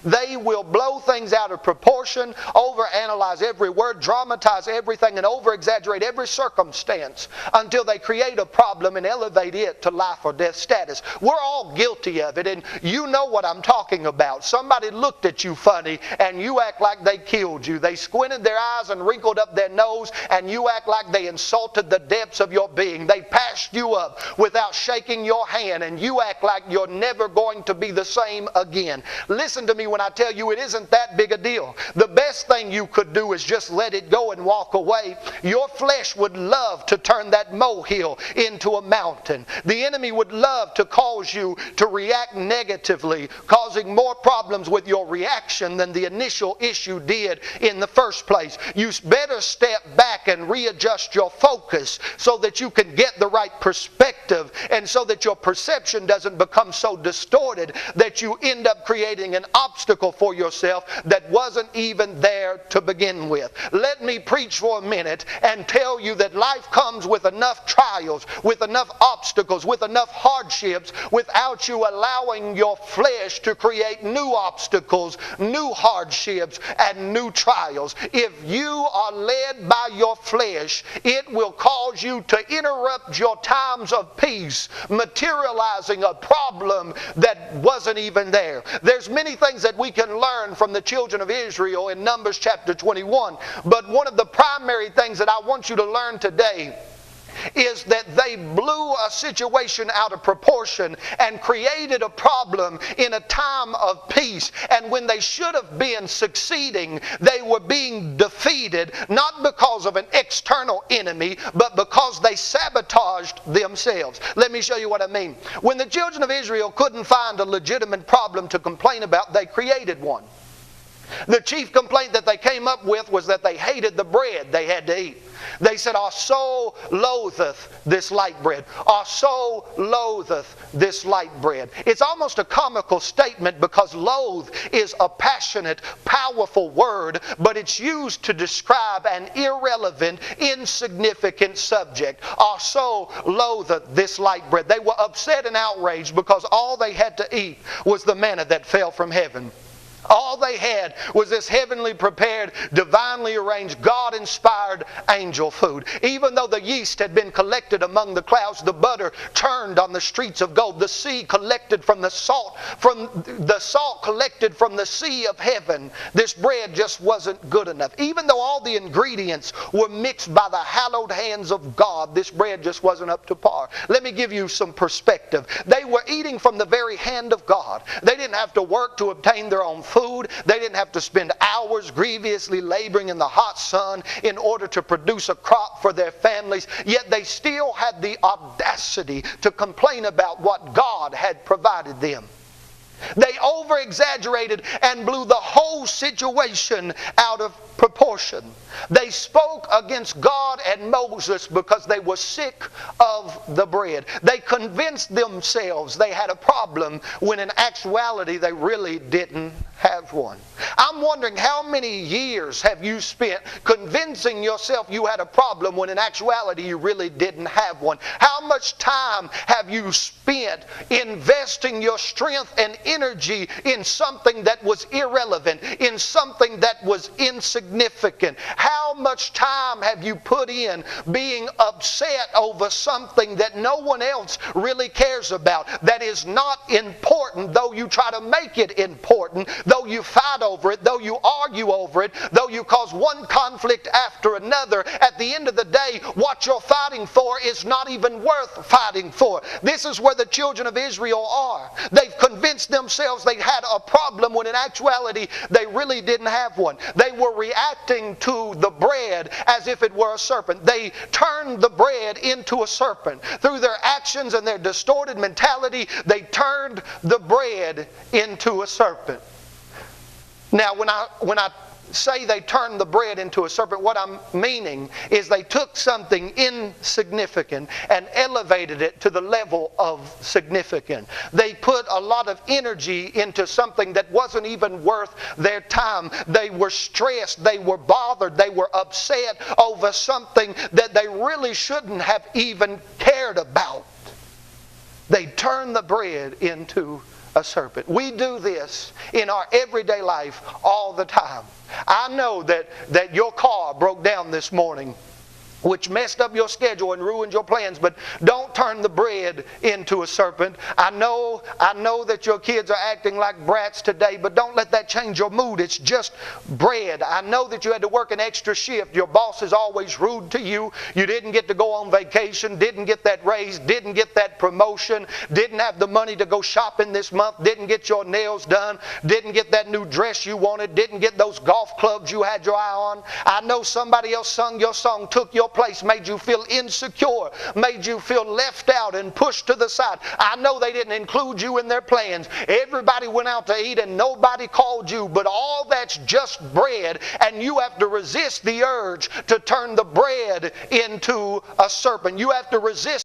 They will blow things out of proportion, overanalyze every word, dramatize everything, and over-exaggerate every circumstance until they create a problem and elevate it to life or death status. We're all guilty of it, and you know what I'm talking about. Somebody looked at you funny, and you act like they killed you. They squinted their eyes and wrinkled up their nose, and you act like they insulted the depths of your being. They passed you up without shaking your hand, and you act like you're never going to be the same again. Listen to me when I tell you it isn't that big a deal. The best thing you could do is just let it go and walk away. Your flesh would love to turn that molehill into a mountain. The enemy would love to cause you to react negatively, causing more problems with your reaction than the initial issue did in the first place. You better step back and readjust your focus so that you can get the right perspective, and so that your perception doesn't become so distorted that you end up creating an obstacle for yourself that wasn't even there to begin with. Let me preach for a minute and tell you that life comes with enough trials, with enough obstacles, with enough hardships, without you allowing your flesh to create new obstacles, new hardships, and new trials. If you are led by your flesh, it will cause you to interrupt your times of peace, materializing a problem that wasn't even there. There's many things that we can learn from the children of Israel in Numbers chapter 21, but one of the primary things that I want you to learn today is that they blew a situation out of proportion and created a problem in a time of peace. And when they should have been succeeding, they were being defeated, not because of an external enemy, but because they sabotaged themselves. Let me show you what I mean. When the children of Israel couldn't find a legitimate problem to complain about, they created one. The chief complaint that they came up with was that they hated the bread they had to eat. They said, "Our soul loatheth this light bread. Our soul loatheth this light bread." It's almost a comical statement because loathe is a passionate, powerful word, but it's used to describe an irrelevant, insignificant subject. Our soul loatheth this light bread. They were upset and outraged because all they had to eat was the manna that fell from heaven. All they had was this heavenly prepared, divinely arranged, God-inspired angel food. Even though the yeast had been collected among the clouds, the butter turned on the streets of gold, the sea collected from the salt collected from the sea of heaven, this bread just wasn't good enough. Even though all the ingredients were mixed by the hallowed hands of God, this bread just wasn't up to par. Let me give you some perspective. They were eating from the very hand of God. They didn't have to work to obtain their own food. They didn't have to spend hours grievously laboring in the hot sun in order to produce a crop for their families. Yet they still had the audacity to complain about what God had provided them. They over-exaggerated and blew the whole situation out of proportion. They spoke against God and Moses because they were sick of the bread. They convinced themselves they had a problem when in actuality they really didn't have one. I'm wondering, how many years have you spent convincing yourself you had a problem when in actuality you really didn't have one? How much time have you spent investing your strength and energy in something that was irrelevant, in something that was insignificant? How much time have you put in being upset over something that no one else really cares about, that is not important, though you try to make it important, though you fight over it, though you argue over it, though you cause one conflict after another? At the end of the day, what you're fighting for is not even worth fighting for. This is where the children of Israel are. They've convinced themselves they had a problem when in actuality they really didn't have one. They were reacting to the bread as if it were a serpent. They turned the bread into a serpent. Through their actions and their distorted mentality, they turned the bread into a serpent. Now, when I say they turned the bread into a serpent, what I'm meaning is they took something insignificant and elevated it to the level of significant. They put a lot of energy into something that wasn't even worth their time. They were stressed, they were bothered, they were upset over something that they really shouldn't have even cared about. They turned the bread into a serpent. We do this in our everyday life all the time. I know that your car broke down this morning, which messed up your schedule and ruined your plans, but don't turn the bread into a serpent. I know that your kids are acting like brats today, but don't let that change your mood. It's just bread. I know that you had to work an extra shift. Your boss is always rude to you. You didn't get to go on vacation, didn't get that raise, didn't get that promotion, didn't have the money to go shopping this month, didn't get your nails done, didn't get that new dress you wanted, didn't get those golf clubs you had your eye on. I know somebody else sung your song, took your place, made you feel insecure, made you feel left out and pushed to the side. I know they didn't include you in their plans. Everybody went out to eat and nobody called you, but all that's just bread, and you have to resist the urge to turn the bread into a serpent. You have to resist